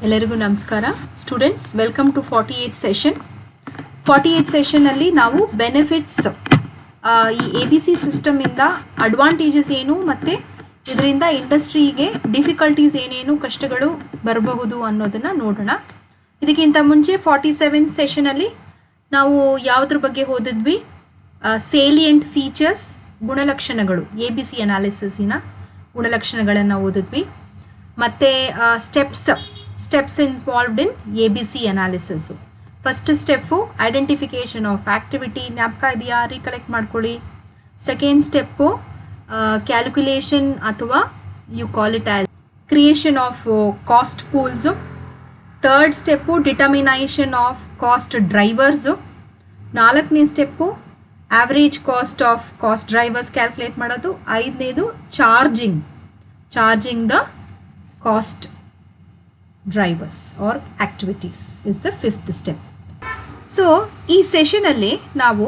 ಎಲ್ಲರಿಗೂ ನಮಸ್ಕಾರ students, welcome to 48 session. 48 ಸೆಷನಲ್ಲಿ ನಾವು ಬೆನಿಫಿಟ್ಸ್, ಈ ABC ಸಿಸ್ಟಮಿಂದ ಅಡ್ವಾಂಟೇಜಸ್ ಏನು ಮತ್ತು ಇದರಿಂದ ಇಂಡಸ್ಟ್ರಿಗೆ ಡಿಫಿಕಲ್ಟೀಸ್ ಏನೇನು ಕಷ್ಟಗಳು ಬರಬಹುದು ಅನ್ನೋದನ್ನು ನೋಡೋಣ. ಇದಕ್ಕಿಂತ ಮುಂಚೆ 47 ಸೆಷನಲ್ಲಿ ನಾವು ಯಾವುದ್ರ ಬಗ್ಗೆ ಓದಿದ್ವಿ? ಸೇಲಿಯಂಟ್ ಫೀಚರ್ಸ್, ಗುಣಲಕ್ಷಣಗಳು, ABC ಅನಾಲಿಸಿಸಿನ ಗುಣಲಕ್ಷಣಗಳನ್ನು ಓದಿದ್ವಿ. ಮತ್ತು steps involved in ABC analysis. First step identification of activity, ಜ್ಞಾಪಕ ಇದೆಯಾ? ರೀಕಲೆಕ್ಟ್ ಮಾಡ್ಕೊಳ್ಳಿ. ಸೆಕೆಂಡ್ ಸ್ಟೆಪ್ಪು ಕ್ಯಾಲ್ಕುಲೇಷನ್ ಅಥವಾ you call it as creation of cost pools. Third step determination of cost drivers. ನಾಲ್ಕನೇ step average cost of cost drivers calculate ಮಾಡೋದು. ಐದನೇದು charging the cost drivers or activities is the fifth step. So ಈ ಸೆಷನಲ್ಲಿ ನಾವು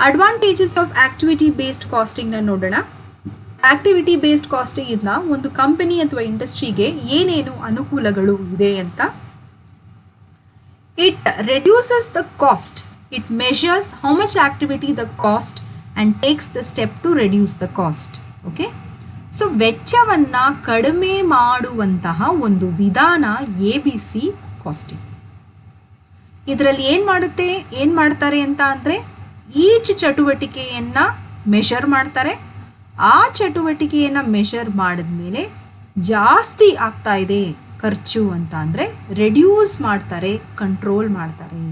advantages of activity based ಕಾಸ್ಟಿಂಗ್ನ ನೋಡೋಣ. Activity based casting ಇಂದ ಒಂದು company ಅಥವಾ ಇಂಡಸ್ಟ್ರಿಗೆ ಏನೇನು ಅನುಕೂಲಗಳು ಇದೆ ಅಂತ. It reduces the cost. It measures how much activity the cost and takes the step to reduce the cost. Okay, so ವೆಚ್ಚವನ್ನು ಕಡಿಮೆ ಮಾಡುವಂತಹ ಒಂದು ವಿಧಾನ ABC ಕಾಸ್ಟಿಂಗ್. ಇದರಲ್ಲಿ ಏನು ಮಾಡ್ತಾರೆ ಅಂತ ಅಂದರೆ, ಈಚ್ ಚಟುವಟಿಕೆಯನ್ನು ಮೆಷರ್ ಮಾಡ್ತಾರೆ. ಆ ಚಟುವಟಿಕೆಯನ್ನು ಮೆಷರ್ ಮಾಡಿದ್ಮೇಲೆ ಜಾಸ್ತಿ ಆಗ್ತಾ ಇದೆ ಖರ್ಚು ಅಂತ ಅಂದರೆ ರೆಡ್ಯೂಸ್ ಮಾಡ್ತಾರೆ, ಕಂಟ್ರೋಲ್ ಮಾಡ್ತಾರೆ.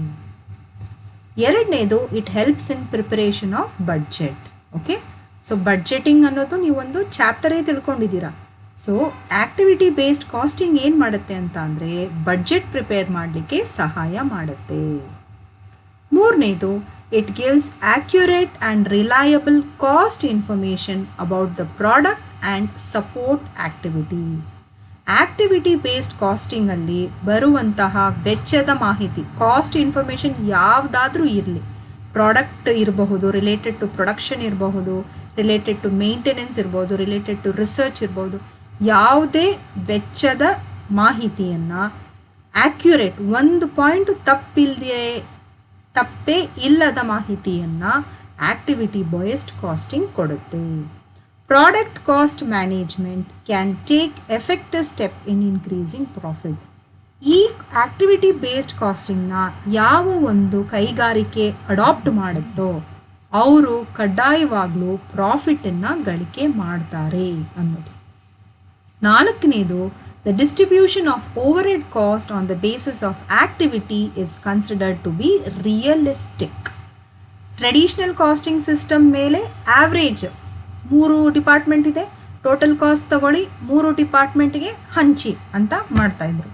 ಎರಡನೇದು, it helps in preparation of budget. Okay, so budgeting ಅನ್ನೋದು ನೀವೊಂದು ಚಾಪ್ಟರೇ ತಿಳ್ಕೊಂಡಿದ್ದೀರಾ. ಸೊ ಆ್ಯಕ್ಟಿವಿಟಿ ಬೇಸ್ಡ್ ಕಾಸ್ಟಿಂಗ್ ಏನು ಮಾಡುತ್ತೆ ಅಂತ ಅಂದರೆ ಬಡ್ಜೆಟ್ ಪ್ರಿಪೇರ್ ಮಾಡಲಿಕ್ಕೆ ಸಹಾಯ ಮಾಡುತ್ತೆ. ಮೂರನೇದು, it gives accurate and reliable cost information about the product and support activity. Activity based ಕಾಸ್ಟಿಂಗಲ್ಲಿ ಬರುವಂತಹ ವೆಚ್ಚದ ಮಾಹಿತಿ, ಕಾಸ್ಟ್ ಇನ್ಫಾರ್ಮೇಷನ್ ಯಾವುದಾದ್ರೂ ಇರಲಿ, ಪ್ರಾಡಕ್ಟ್ ಇರಬಹುದು, ರಿಲೇಟೆಡ್ ಟು ಪ್ರೊಡಕ್ಷನ್ ಇರಬಹುದು, ರಿಲೇಟೆಡ್ ಟು ಮೇಂಟೆನೆನ್ಸ್ ಇರ್ಬೋದು, ರಿಲೇಟೆಡ್ ಟು ರಿಸರ್ಚ್ ಇರ್ಬೋದು, ಯಾವುದೇ ವೆಚ್ಚದ ಮಾಹಿತಿಯನ್ನು ಆ್ಯಕ್ಯುರೇಟ್, ಒಂದು ಪಾಯಿಂಟ್ ತಪ್ಪೇ ಇಲ್ಲದ ಮಾಹಿತಿಯನ್ನು ಆ್ಯಕ್ಟಿವಿಟಿ ಬೇಸ್ಡ್ ಕಾಸ್ಟಿಂಗ್ ಕೊಡುತ್ತೆ. Product cost management can take effective step in increasing profit. ಈ ಆ್ಯಕ್ಟಿವಿಟಿ ಬೇಸ್ಡ್ ಕಾಸ್ಟಿಂಗ್ನ ಯಾವ ಒಂದು ಕೈಗಾರಿಕೆ ಅಡಾಪ್ಟ್ ಮಾಡುತ್ತೋ ಅವರು ಕಡ್ಡಾಯವಾಗಲೂ ಪ್ರಾಫಿಟನ್ನು ಗಳಿಕೆ ಮಾಡ್ತಾರೆ ಅನ್ನೋದು. ನಾಲ್ಕನೇದು, the distribution of overhead cost on the basis of activity is considered to be realistic. Traditional costing system ಮೇಲೆ ಆವ್ರೇಜ್ 3 ಡಿಪಾರ್ಟ್ಮೆಂಟ್ ಇದೆ, ಟೋಟಲ್ ಕಾಸ್ಟ್ ತಗೊಳ್ಳಿ 3 ಡಿಪಾರ್ಟ್ಮೆಂಟ್ಗೆ ಹಂಚಿ ಅಂತ ಮಾಡ್ತಾಯಿದ್ರು.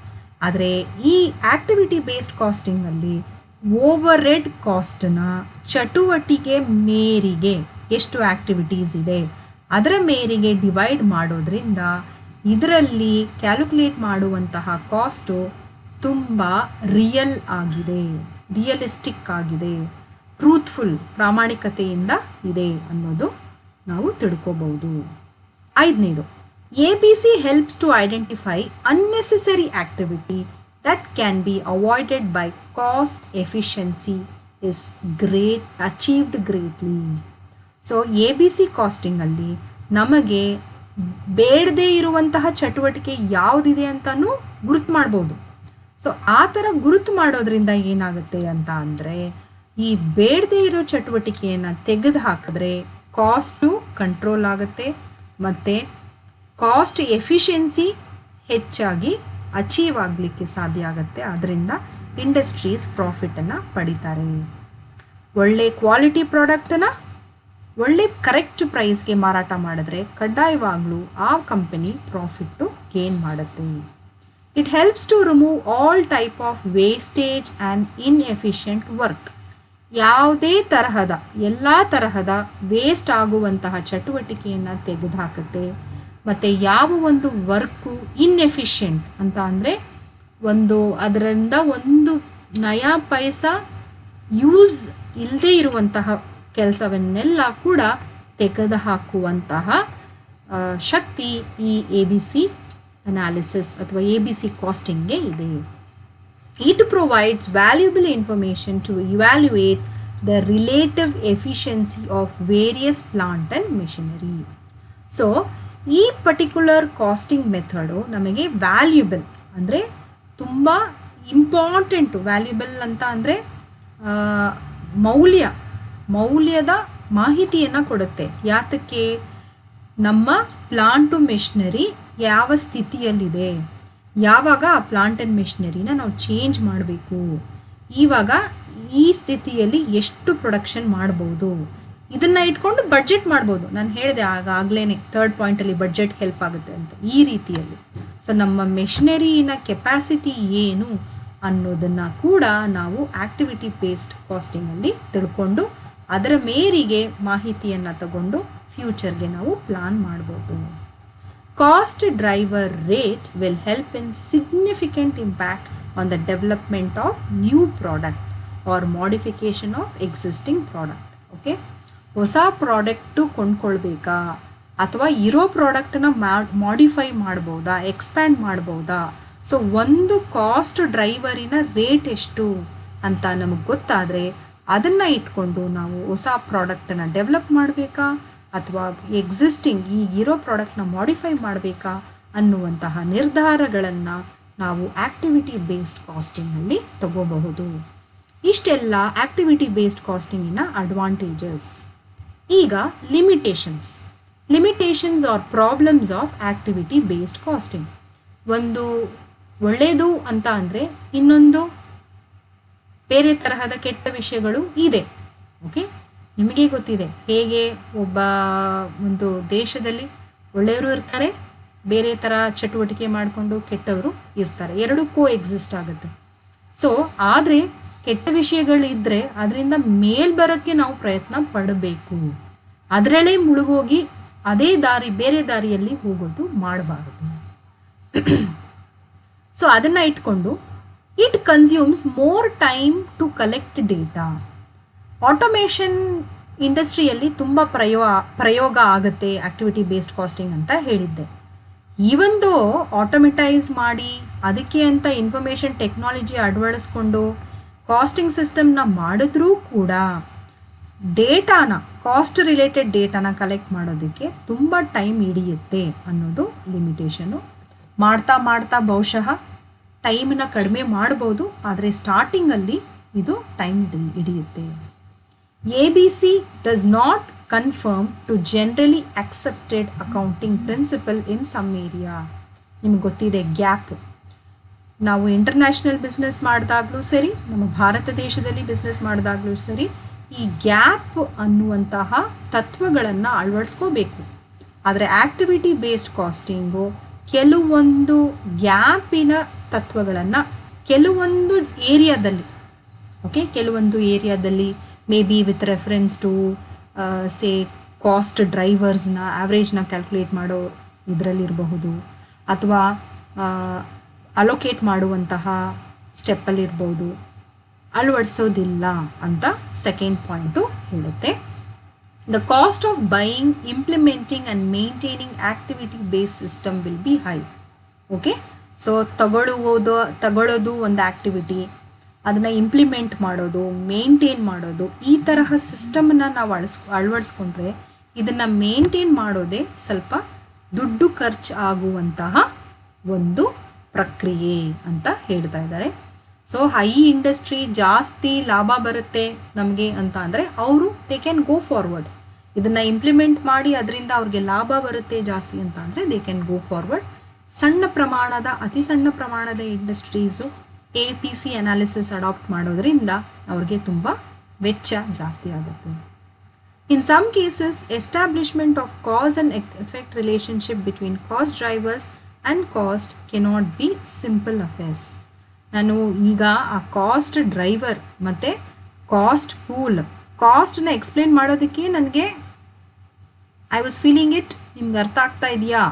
ಆದರೆ ಈ ಆ್ಯಕ್ಟಿವಿಟಿ ಬೇಸ್ಡ್ ಕಾಸ್ಟಿಂಗಲ್ಲಿ ಓವರ್ ಹೆಡ್ ಕಾಸ್ಟನ್ನ ಚಟುವಟಿಕೆ ಮೇರೆಗೆ, ಎಷ್ಟು ಆ್ಯಕ್ಟಿವಿಟೀಸ್ ಇದೆ ಅದರ ಮೇರೆಗೆ ಡಿವೈಡ್ ಮಾಡೋದ್ರಿಂದ ಇದರಲ್ಲಿ ಕ್ಯಾಲ್ಕುಲೇಟ್ ಮಾಡುವಂತಹ ಕಾಸ್ಟು ತುಂಬ ರಿಯಲಿಸ್ಟಿಕ್ ಆಗಿದೆ, ಟ್ರೂತ್ಫುಲ್, ಪ್ರಾಮಾಣಿಕತೆಯಿಂದ ಇದೆ ಅನ್ನೋದು ನಾವು ತಿಳ್ಕೋಬಹುದು. ಐದನೇದು, ABC helps to identify unnecessary activity that can be avoided by cost efficiency is achieved greatly. So ABC ಕಾಸ್ಟಿಂಗಲ್ಲಿ ನಮಗೆ ಬೇಡದೇ ಇರುವಂತಹ ಚಟುವಟಿಕೆ ಯಾವುದಿದೆ ಅಂತಲೂ ಗುರುತು ಮಾಡ್ಬೋದು. ಸೊ ಆ ಥರ ಗುರುತು ಮಾಡೋದ್ರಿಂದ ಏನಾಗುತ್ತೆ ಅಂತ ಅಂದರೆ, ಈ ಬೇಡದೇ ಇರೋ ಚಟುವಟಿಕೆಯನ್ನು ತೆಗೆದು ಹಾಕಿದ್ರೆ ಕಾಸ್ಟು ಕಂಟ್ರೋಲ್ ಆಗುತ್ತೆ ಮತ್ತು ಕಾಸ್ಟ್ ಎಫಿಷಿಯನ್ಸಿ ಹೆಚ್ಚಾಗಿ ಅಚೀವ್ ಆಗಲಿಕ್ಕೆ ಸಾಧ್ಯ ಆಗುತ್ತೆ. ಅದರಿಂದ ಇಂಡಸ್ಟ್ರೀಸ್ ಪ್ರಾಫಿಟನ್ನು ಪಡಿತಾರೆ. ಒಳ್ಳೆ ಕ್ವಾಲಿಟಿ ಪ್ರಾಡಕ್ಟನ್ನು ಒಳ್ಳೆ ಕರೆಕ್ಟ್ ಪ್ರೈಸ್ಗೆ ಮಾರಾಟ ಮಾಡಿದ್ರೆ ಕಡ್ಡಾಯವಾಗಲೂ ಆ ಕಂಪನಿ ಪ್ರಾಫಿಟ್ಟು ಗೇನ್ ಮಾಡುತ್ತೆ. It helps to remove all type of wastage and inefficient work. ಎಲ್ಲ ತರಹದ ವೇಸ್ಟ್ ಆಗುವಂತಹ ಚಟುವಟಿಕೆಯನ್ನು ತೆಗೆದುಹಾಕುತ್ತೆ. ಮತ್ತು ಯಾವ ಒಂದು ವರ್ಕು ಇನ್ಎಫಿಷಿಯೆಂಟ್ ಅಂತ ಅಂದರೆ ಅದರಿಂದ ಒಂದು ನಯಾ ಪೈಸಾ ಯೂಸ್ ಇಲ್ಲದೇ ಇರುವಂತಹ ಕೆಲಸವನ್ನೆಲ್ಲ ಕೂಡ ತೆಗೆದುಹಾಕುವಂತಹ ಶಕ್ತಿ ಈ ABC ಅನಾಲಿಸಿಸ್ ಅಥವಾ ABC ಕಾಸ್ಟಿಂಗ್ಗೆ ಇದೆ. It provides valuable information to evaluate the relative efficiency of various plant and machinery. So ಈ ಪರ್ಟಿಕ್ಯುಲರ್ ಕಾಸ್ಟಿಂಗ್ ಮೆಥಡು ನಮಗೆ ವ್ಯಾಲ್ಯೂಬಲ್ ಅಂದರೆ ತುಂಬ ಇಂಪಾರ್ಟೆಂಟು. ವ್ಯಾಲ್ಯೂಬಲ್ ಅಂತ ಅಂದರೆ ಮೌಲ್ಯದ ಮಾಹಿತಿಯನ್ನು ಕೊಡುತ್ತೆ. ಯಾತಕ್ಕೆ? ನಮ್ಮ ಪ್ಲಾಂಟು ಮೆಷಿನರಿ ಯಾವ ಸ್ಥಿತಿಯಲ್ಲಿದೆ, ಯಾವಾಗ ಆ ಪ್ಲಾಂಟ್ ಆ್ಯಂಡ್ ಮೆಷಿನರಿನ ನಾವು ಚೇಂಜ್ ಮಾಡಬೇಕು, ಇವಾಗ ಈ ಸ್ಥಿತಿಯಲ್ಲಿ ಎಷ್ಟು ಪ್ರೊಡಕ್ಷನ್ ಮಾಡ್ಬೋದು, ಇದನ್ನು ಇಟ್ಕೊಂಡು ಬಡ್ಜೆಟ್ ಮಾಡ್ಬೋದು. ನಾನು ಹೇಳಿದೆ ಆಗಲೇ ಥರ್ಡ್ ಪಾಯಿಂಟಲ್ಲಿ ಬಡ್ಜೆಟ್ ಹೆಲ್ಪ್ ಆಗುತ್ತೆ ಅಂತ. ಈ ರೀತಿಯಲ್ಲಿ ಸೊ ನಮ್ಮ ಮೆಷಿನರಿನ ಕೆಪಾಸಿಟಿ ಏನು ಅನ್ನೋದನ್ನು ಕೂಡ ನಾವು ಆ್ಯಕ್ಟಿವಿಟಿ ಬೇಸ್ಡ್ ಕಾಸ್ಟಿಂಗಲ್ಲಿ ತಿಳ್ಕೊಂಡು ಅದರ ಮೇರೆಗೆ ಮಾಹಿತಿಯನ್ನು ತಗೊಂಡು ಫ್ಯೂಚರ್ಗೆ ನಾವು ಪ್ಲಾನ್ ಮಾಡ್ಬೋದು. Cost driver rate will help in significant impact on the development of new product or modification of existing product. Okay, ಹೊಸ ಪ್ರಾಡಕ್ಟು ಕೊಂಡ್ಕೊಳ್ಬೇಕಾ ಅಥವಾ ಇರೋ ಪ್ರಾಡಕ್ಟನ್ನ ಮಾಡಿಫೈ ಮಾಡ್ಬೋದಾ, ಎಕ್ಸ್ಪ್ಯಾಂಡ್ ಮಾಡ್ಬೋದಾ? ಸೊ ಒಂದು ಕಾಸ್ಟ್ ಡ್ರೈವರಿನ ರೇಟ್ ಎಷ್ಟು ಅಂತ ನಮಗೆ ಗೊತ್ತಾದರೆ ಅದನ್ನು ಇಟ್ಕೊಂಡು ನಾವು ಹೊಸ ಪ್ರಾಡಕ್ಟನ್ನು ಡೆವಲಪ್ ಮಾಡಬೇಕಾ ಅಥವಾ ಎಕ್ಸಿಸ್ಟಿಂಗ್ ಈಗಿರೋ ಪ್ರಾಡಕ್ಟ್ನ ಮಾಡಿಫೈ ಮಾಡಬೇಕಾ ಅನ್ನುವಂತಹ ನಿರ್ಧಾರಗಳನ್ನು ನಾವು ಆ್ಯಕ್ಟಿವಿಟಿ ಬೇಸ್ಡ್ ಕಾಸ್ಟಿಂಗಲ್ಲಿ ತಗೋಬಹುದು. ಇಷ್ಟೆಲ್ಲ ಆ್ಯಕ್ಟಿವಿಟಿ ಬೇಸ್ಡ್ ಕಾಸ್ಟಿಂಗಿನ ಅಡ್ವಾಂಟೇಜಸ್. ಈಗ limitations or problems of activity based costing. ಒಂದು ಒಳ್ಳೆಯದು ಅಂತ ಅಂದರೆ ಇನ್ನೊಂದು ಬೇರೆ ತರಹದ ಕೆಟ್ಟ ವಿಷಯಗಳು ಇದೆ. ಓಕೆ, ನಿಮಗೆ ಗೊತ್ತಿದೆ ಹೇಗೆ ಒಂದು ದೇಶದಲ್ಲಿ ಒಳ್ಳೆಯವರು ಇರ್ತಾರೆ, ಬೇರೆ ಥರ ಚಟುವಟಿಕೆ ಮಾಡಿಕೊಂಡು ಕೆಟ್ಟವರು ಇರ್ತಾರೆ. ಎರಡೂ ಎಕ್ಸಿಸ್ಟ್ ಆಗುತ್ತೆ. ಸೊ ಆದರೆ ಕೆಟ್ಟ ವಿಷಯಗಳಿದ್ದರೆ ಅದರಿಂದ ಬರೋಕ್ಕೆ ನಾವು ಪ್ರಯತ್ನ ಪಡಬೇಕು. ಅದರಲ್ಲೇ ಮುಳುಗೋಗಿ ಅದೇ ಬೇರೆ ದಾರಿಯಲ್ಲಿ ಹೋಗೋದು ಮಾಡಬಾರದು. ಸೊ ಅದನ್ನು ಇಟ್ಕೊಂಡು it consumes more time to collect data. Automation ಇಂಡಸ್ಟ್ರಿಯಲ್ಲಿ ತುಂಬ ಪ್ರಯೋಗ ಆಗುತ್ತೆ ಆ್ಯಕ್ಟಿವಿಟಿ ಬೇಸ್ಡ್ ಕಾಸ್ಟಿಂಗ್ ಅಂತ ಹೇಳಿದ್ದೆ. ಈವೊಂದು ಆಟೋಮೆಟೈಸ್ಡ್ ಮಾಡಿ ಅದಕ್ಕೆ ಅಂತ ಇನ್ಫಾರ್ಮೇಷನ್ ಟೆಕ್ನಾಲಜಿ ಅಳವಡಿಸ್ಕೊಂಡು ಕಾಸ್ಟಿಂಗ್ ಸಿಸ್ಟಮ್ನ ಮಾಡಿದ್ರೂ ಕೂಡ ಕಾಸ್ಟ್ ರಿಲೇಟೆಡ್ ಡೇಟಾನ ಕಲೆಕ್ಟ್ ಮಾಡೋದಕ್ಕೆ ತುಂಬ ಟೈಮ್ ಹಿಡಿಯುತ್ತೆ ಅನ್ನೋದು ಲಿಮಿಟೇಷನು. ಮಾಡ್ತಾ ಬಹುಶಃ ಟೈಮನ್ನ ಕಡಿಮೆ ಮಾಡ್ಬೋದು, ಆದರೆ ಸ್ಟಾರ್ಟಿಂಗಲ್ಲಿ ಇದು ಟೈಮ್ ಹಿಡಿಯುತ್ತೆ. ABC does not conform to generally accepted accounting principle in some area. ನಿಮ್ಗೆ ಗೊತ್ತಿದೆ ಗ್ಯಾಪ್. ನಾವು ಇಂಟರ್ನ್ಯಾಷನಲ್ ಬಿಸ್ನೆಸ್ ಮಾಡಿದಾಗಲೂ ಸರಿ, ನಮ್ಮ ಭಾರತ ದೇಶದಲ್ಲಿ ಬಿಸ್ನೆಸ್ ಮಾಡಿದಾಗಲೂ ಸರಿ, ಈ ಗ್ಯಾಪ್ ಅನ್ನುವಂತಹ ತತ್ವಗಳನ್ನು ಅಳವಡಿಸ್ಕೋಬೇಕು. ಆದರೆ ಆ್ಯಕ್ಟಿವಿಟಿ ಬೇಸ್ಡ್ ಕಾಸ್ಟಿಂಗು ಕೆಲವೊಂದು ಗ್ಯಾಪಿನ ತತ್ವಗಳನ್ನು ಕೆಲವೊಂದು ಏರಿಯಾದಲ್ಲಿ may be with reference to say cost ಡ್ರೈವರ್ಸ್ನ ಆವ್ರೇಜ್ನ ಕ್ಯಾಲ್ಕುಲೇಟ್ ಮಾಡೋ ಇದರಲ್ಲಿರಬಹುದು, ಅಥವಾ ಅಲೋಕೇಟ್ ಮಾಡುವಂತಹ ಸ್ಟೆಪ್ಪಲ್ಲಿರ್ಬೋದು, ಅಳವಡಿಸೋದಿಲ್ಲ ಅಂತ ಸೆಕೆಂಡ್ ಪಾಯಿಂಟು ಹೇಳುತ್ತೆ. The cost of buying, implementing and maintaining activity based system will be high. Okay, so ತಗೊಳ್ಳೋದು ಒಂದು ಆ್ಯಕ್ಟಿವಿಟಿ, ಅದನ್ನು ಇಂಪ್ಲಿಮೆಂಟ್ ಮಾಡೋದು, ಮೇಂಟೈನ್ ಮಾಡೋದು, ಈ ತರಹ ಸಿಸ್ಟಮನ್ನು ನಾವು ಅಳವಡಿಸ್ಕೊಂಡ್ರೆ ಇದನ್ನು ಮೇಂಟೈನ್ ಮಾಡೋದೇ ಸ್ವಲ್ಪ ದುಡ್ಡು ಖರ್ಚು ಆಗುವಂತಹ ಒಂದು ಪ್ರಕ್ರಿಯೆ ಅಂತ ಹೇಳ್ತಾ ಇದ್ದಾರೆ. ಸೊ ಹೈ ಇಂಡಸ್ಟ್ರಿ ಜಾಸ್ತಿ ಲಾಭ ಬರುತ್ತೆ ನಮಗೆ ಅಂತ ಅಂದರೆ ದೇ ಕ್ಯಾನ್ ಗೋ ಫಾರ್ವರ್ಡ್. ಇದನ್ನು ಇಂಪ್ಲಿಮೆಂಟ್ ಮಾಡಿ ಅದರಿಂದ ಅವ್ರಿಗೆ ಲಾಭ ಬರುತ್ತೆ ಜಾಸ್ತಿ ಅಂತ ಅಂದರೆ ದೇ ಕ್ಯಾನ್ ಗೋ ಫಾರ್ವರ್ಡ್. ಅತಿ ಸಣ್ಣ ಪ್ರಮಾಣದ ಇಂಡಸ್ಟ್ರೀಸು APC ಅನಾಲಿಸಿಸ್ ಅಡಾಪ್ಟ್ ಮಾಡೋದ್ರಿಂದ ಅವ್ರಿಗೆ ತುಂಬ ವೆಚ್ಚ ಜಾಸ್ತಿ ಆಗುತ್ತೆ. In some cases establishment of cause and effect relationship between cost drivers and cost cannot be simple affairs. ನಾನು ಈಗ ಆ ಕಾಸ್ಟ್ ಡ್ರೈವರ್ ಮತ್ತು ಕಾಸ್ಟ್ ಪೂಲ್, ಕಾಸ್ಟನ್ನ ಎಕ್ಸ್ಪ್ಲೇನ್ ಮಾಡೋದಕ್ಕೆ ನನಗೆ ಐ ವಾಸ್ ಫೀಲಿಂಗ್ ಇಟ್, ನಿಮ್ಗೆ ಅರ್ಥ ಆಗ್ತಾ ಇದೆಯಾ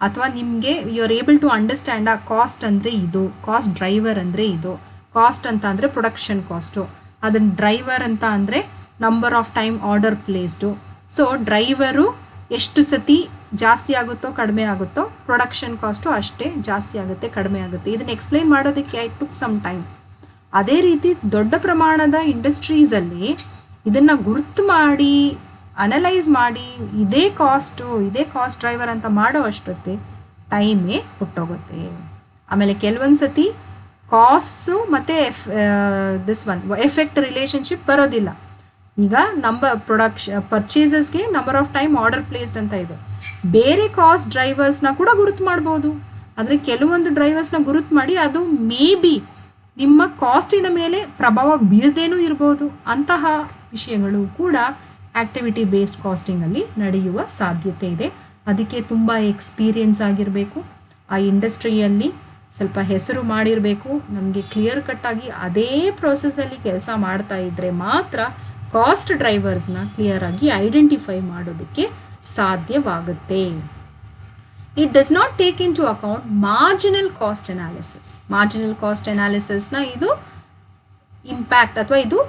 ಅಥವಾ ನಿಮಗೆ you are able to understand ಆ ಕಾಸ್ಟ್ ಅಂದರೆ ಇದು, ಕಾಸ್ಟ್ ಡ್ರೈವರ್ ಅಂದರೆ ಇದು, ಕಾಸ್ಟ್ ಅಂತ ಅಂದರೆ ಪ್ರೊಡಕ್ಷನ್ ಕಾಸ್ಟು, ಅದನ್ನು ಡ್ರೈವರ್ ಅಂತ ಅಂದರೆ number of time order placed. So driver ಎಷ್ಟು ಸತಿ ಜಾಸ್ತಿ ಆಗುತ್ತೋ ಕಡಿಮೆ ಆಗುತ್ತೋ, ಪ್ರೊಡಕ್ಷನ್ ಕಾಸ್ಟು ಅಷ್ಟೇ ಜಾಸ್ತಿ ಆಗುತ್ತೆ ಕಡಿಮೆ ಆಗುತ್ತೆ. ಇದನ್ನು ಎಕ್ಸ್ಪ್ಲೈನ್ ಮಾಡೋದಕ್ಕೆ ಐ ಟುಕ್ ಸಮ್ ಟೈಮ್. ಅದೇ ರೀತಿ ದೊಡ್ಡ ಪ್ರಮಾಣದ ಇಂಡಸ್ಟ್ರೀಸಲ್ಲಿ ಇದನ್ನು ಗುರುತು ಮಾಡಿ ಅನಲೈಸ್ ಮಾಡಿ ಇದೇ ಕಾಸ್ಟ್ ಡ್ರೈವರ್ ಅಂತ ಮಾಡೋ ಅಷ್ಟೊತ್ತೆ ಟೈಮೇ ಹುಟ್ಟೋಗುತ್ತೆ. ಆಮೇಲೆ ಕೆಲವೊಂದು ಸತಿ ಕಾಸ್ಟು ಮತ್ತು ಎಫೆಕ್ಟ್ ರಿಲೇಷನ್ಶಿಪ್ ಬರೋದಿಲ್ಲ. ಈಗ ಪರ್ಚೇಸಸ್ಗೆ number of time order placed ಅಂತ ಇದೆ. ಬೇರೆ ಕಾಸ್ಟ್ ಡ್ರೈವರ್ಸ್ನ ಕೂಡ ಗುರುತು ಮಾಡ್ಬೋದು. ಆದರೆ ಕೆಲವೊಂದು ಡ್ರೈವರ್ಸ್ನ ಗುರುತು ಮಾಡಿ ಅದು ಮೇ ಬಿ ನಿಮ್ಮ ಕಾಸ್ಟಿನ ಮೇಲೆ ಪ್ರಭಾವ ಬೀರದೇನೂ ಇರ್ಬೋದು. ಅಂತಹ ವಿಷಯಗಳು ಕೂಡ ಆ್ಯಕ್ಟಿವಿಟಿ ಬೇಸ್ಡ್ ಕಾಸ್ಟಿಂಗಲ್ಲಿ ನಡೆಯುವ ಸಾಧ್ಯತೆ ಇದೆ. ಅದಕ್ಕೆ ತುಂಬ ಎಕ್ಸ್ಪೀರಿಯನ್ಸ್ ಆಗಿರಬೇಕು, ಆ ಇಂಡಸ್ಟ್ರಿಯಲ್ಲಿ ಸ್ವಲ್ಪ ಹೆಸರು ಮಾಡಿರಬೇಕು. ನಮಗೆ ಕ್ಲಿಯರ್ ಕಟ್ಟಾಗಿ ಅದೇ ಪ್ರೋಸೆಸ್ಸಲ್ಲಿ ಕೆಲಸ ಮಾಡ್ತಾ ಇದ್ದರೆ ಮಾತ್ರ ಕಾಸ್ಟ್ ಡ್ರೈವರ್ಸ್ನ ಕ್ಲಿಯರಾಗಿ ಐಡೆಂಟಿಫೈ ಮಾಡೋದಕ್ಕೆ ಸಾಧ್ಯವಾಗುತ್ತೆ. It does not take into account marginal cost analysis. Marginal cost ಅನಾಲಿಸಿಸ್ನ ಇದು ಇಂಪ್ಯಾಕ್ಟ್ ಅಥವಾ ಇದು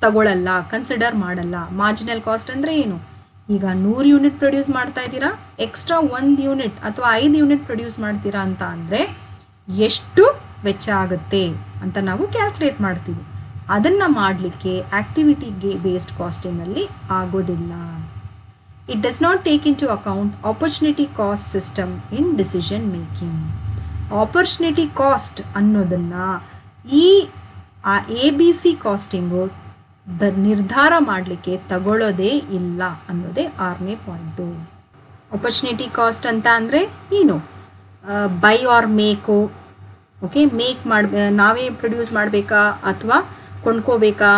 ತಗೊಳ್ಳಲ್ಲ, ಕನ್ಸಿಡರ್ ಮಾಡಲ್ಲ. ಮಾರ್ಜಿನಲ್ ಕಾಸ್ಟ್ ಅಂದರೆ ಏನು? ಈಗ 100 ಯೂನಿಟ್ ಪ್ರೊಡ್ಯೂಸ್ ಮಾಡ್ತಾ ಇದ್ದೀರಾ, ಎಕ್ಸ್ಟ್ರಾ 1 ಯೂನಿಟ್ ಅಥವಾ 5 ಯೂನಿಟ್ ಪ್ರೊಡ್ಯೂಸ್ ಮಾಡ್ತೀರಾ ಅಂತ ಅಂದರೆ ಎಷ್ಟು ವೆಚ್ಚ ಆಗುತ್ತೆ ಅಂತ ನಾವು ಕ್ಯಾಲ್ಕುಲೇಟ್ ಮಾಡ್ತೀವಿ. ಅದನ್ನು ಮಾಡಲಿಕ್ಕೆ ಆ್ಯಕ್ಟಿವಿಟಿಗೆ ಬೇಸ್ಡ್ ಕಾಸ್ಟಿಂಗಲ್ಲಿ ಆಗೋದಿಲ್ಲ. It does not take into account opportunity cost system in decision making. Opportunity cost ಅನ್ನೋದನ್ನು ಈ ABC ಕಾಸ್ಟಿಂಗು ನಿರ್ಧಾರ ಮಾಡಲಿಕ್ಕೆ ತಗೊಳ್ಳೋದೇ ಇಲ್ಲ ಅನ್ನೋದೇ 6ನೇ ಪಾಯಿಂಟು. ಆಪರ್ಚುನಿಟಿ ಕಾಸ್ಟ್ ಅಂತ ಅಂದರೆ ಏನು? ಬೈ ಆರ್ ಮೇಕು, ಓಕೆ, ನಾವೇ ಪ್ರೊಡ್ಯೂಸ್ ಮಾಡಬೇಕಾ ಅಥವಾ ಕೊಂಡ್ಕೋಬೇಕಾ,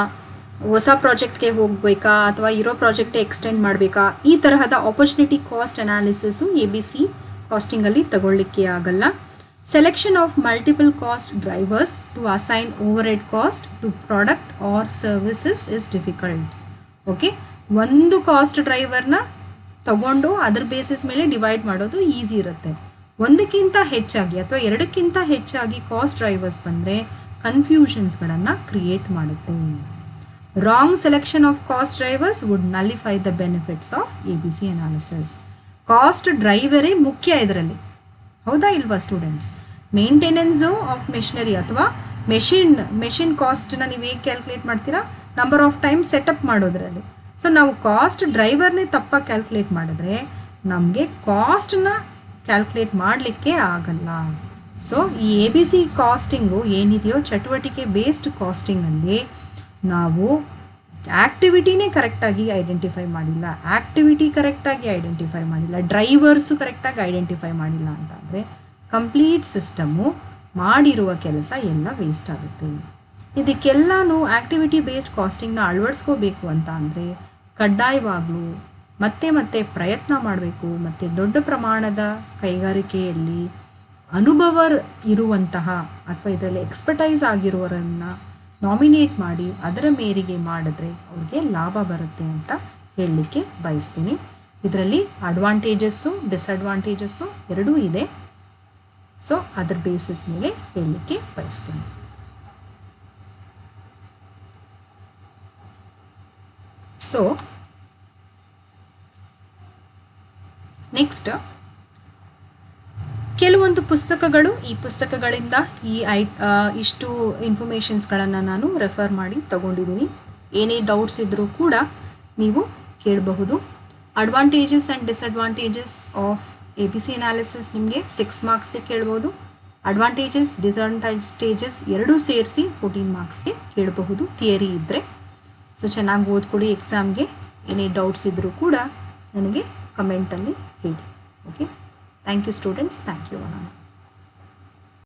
ಹೊಸ ಪ್ರಾಜೆಕ್ಟ್ಗೆ ಹೋಗಬೇಕಾ ಅಥವಾ ಇರೋ ಪ್ರಾಜೆಕ್ಟೇ ಎಕ್ಸ್ಟೆಂಡ್ ಮಾಡಬೇಕಾ, ಈ ತರಹದ ಆಪರ್ಚುನಿಟಿ ಕಾಸ್ಟ್ ಅನಾಲಿಸಿಸು ABC ಕಾಸ್ಟಿಂಗಲ್ಲಿ ತಗೊಳ್ಳಿಕ್ಕೆ ಆಗಲ್ಲ. Selection of multiple cost drivers to assign overhead cost to product or services is difficult. Okay, ಒಂದು ಕಾಸ್ಟ್ ಡ್ರೈವರ್ನ ತಗೊಂಡು ಅದ್ರ ಬೇಸಿಸ್ ಮೇಲೆ ಡಿವೈಡ್ ಮಾಡೋದು ಈಸಿ ಇರುತ್ತೆ. ಒಂದಕ್ಕಿಂತ ಹೆಚ್ಚಾಗಿ ಅಥವಾ ಎರಡಕ್ಕಿಂತ ಹೆಚ್ಚಾಗಿ ಕಾಸ್ಟ್ ಡ್ರೈವರ್ಸ್ ಬಂದರೆ ಕನ್ಫ್ಯೂಷನ್ಸ್ಗಳನ್ನು ಕ್ರಿಯೇಟ್ ಮಾಡುತ್ತೆ. Wrong selection of cost drivers would nullify the benefits of ABC analysis. Cost ಡ್ರೈವರೇ ಮುಖ್ಯ ಇದರಲ್ಲಿ, ಹೌದಾ ಇಲ್ವಾ ಸ್ಟೂಡೆಂಟ್ಸ್? ಮೇಂಟೆನೆನ್ಸು ಆಫ್ ಮೆಷಿನರಿ ಅಥವಾ ಮೆಷಿನ್ ಕಾಸ್ಟನ್ನ ನೀವು ಹೇಗೆ ಕ್ಯಾಲ್ಕುಲೇಟ್ ಮಾಡ್ತೀರಾ? ನಂಬರ್ ಆಫ್ ಟೈಮ್ ಸೆಟಪ್ ಮಾಡೋದ್ರಲ್ಲಿ. ಸೊ ನಾವು ಕಾಸ್ಟ್ ಡ್ರೈವರ್ನೇ ತಪ್ಪಾಗಿ ಕ್ಯಾಲ್ಕುಲೇಟ್ ಮಾಡಿದ್ರೆ ನಮಗೆ ಕಾಸ್ಟನ್ನ ಕ್ಯಾಲ್ಕುಲೇಟ್ ಮಾಡಲಿಕ್ಕೆ ಆಗಲ್ಲ. ಸೊ ಈ ABC ಕಾಸ್ಟಿಂಗು ಏನಿದೆಯೋ ಚಟುವಟಿಕೆ ಬೇಸ್ಡ್ ಕಾಸ್ಟಿಂಗಲ್ಲಿ ನಾವು ಆ್ಯಕ್ಟಿವಿಟಿನೇ ಕರೆಕ್ಟಾಗಿ ಐಡೆಂಟಿಫೈ ಮಾಡಿಲ್ಲ, ಡ್ರೈವರ್ಸು ಕರೆಕ್ಟಾಗಿ ಐಡೆಂಟಿಫೈ ಮಾಡಿಲ್ಲ ಅಂತ ಅಂದರೆ ಕಂಪ್ಲೀಟ್ ಸಿಸ್ಟಮು ಮಾಡಿರುವ ಕೆಲಸ ಎಲ್ಲ ವೇಸ್ಟ್ ಆಗುತ್ತೆ. ಇದಕ್ಕೆಲ್ಲನೂ ಆ್ಯಕ್ಟಿವಿಟಿ ಬೇಸ್ಡ್ ಕಾಸ್ಟಿಂಗ್ನ ಅಳವಡಿಸ್ಕೋಬೇಕು ಅಂತ ಅಂದರೆ ಕಡ್ಡಾಯವಾಗಲೂ ಮತ್ತೆ ಪ್ರಯತ್ನ ಮಾಡಬೇಕು. ಮತ್ತು ದೊಡ್ಡ ಪ್ರಮಾಣದ ಕೈಗಾರಿಕೆಯಲ್ಲಿ ಅನುಭವ ಇರುವಂತಹ ಅಥವಾ ಇದರಲ್ಲಿ ಎಕ್ಸ್ಪರ್ಟೈಸ್ ಆಗಿರುವವರನ್ನು ನಾಮಿನೇಟ್ ಮಾಡಿ ಅದರ ಮೇರೆಗೆ ಮಾಡಿದ್ರೆ ಅವ್ರಿಗೆ ಲಾಭ ಬರುತ್ತೆ ಅಂತ ಹೇಳಲಿಕ್ಕೆ ಬಯಸ್ತೀನಿ. ಇದರಲ್ಲಿ ಅಡ್ವಾಂಟೇಜಸ್ಸು ಡಿಸ್ಅಡ್ವಾಂಟೇಜಸ್ಸು ಎರಡೂ ಇದೆ. ಸೊ ಅದರ ಬೇಸಿಸ್ ಮೇಲೆ ಹೇಳಲಿಕ್ಕೆ ಬಯಸ್ತೀನಿ. ಸೊ ನೆಕ್ಸ್ಟ್ ಕೆಲವೊಂದು ಪುಸ್ತಕಗಳು, ಈ ಪುಸ್ತಕಗಳಿಂದ ಇಷ್ಟು ಇನ್ಫಾರ್ಮೇಷನ್ಸ್ಗಳನ್ನು ನಾನು ರೆಫರ್ ಮಾಡಿ ತಗೊಂಡಿದ್ದೀನಿ. ಏನೇ ಡೌಟ್ಸ್ ಇದ್ದರೂ ಕೂಡ ನೀವು ಕೇಳಬಹುದು. Advantages and disadvantages of ABC analysis ನಿಮಗೆ 6 ಮಾರ್ಕ್ಸ್ಗೆ ಕೇಳ್ಬೋದು. ಅಡ್ವಾಂಟೇಜಸ್ ಡಿಸ್ಅಡ್ವಾಂಟೇಜಸ್ ಎರಡೂ ಸೇರಿಸಿ 14 ಮಾರ್ಕ್ಸ್ಗೆ ಕೇಳಬಹುದು ಥಿಯರಿ ಇದ್ದರೆ. ಸೊ ಚೆನ್ನಾಗಿ ಓದ್ಕೊಳ್ಳಿ. ಎಕ್ಸಾಮ್ಗೆ ಏನೇ ಡೌಟ್ಸ್ ಇದ್ದರೂ ಕೂಡ ನನಗೆ ಕಮೆಂಟಲ್ಲಿ ಹೇಳಿ. Okay, thank you students, thank you.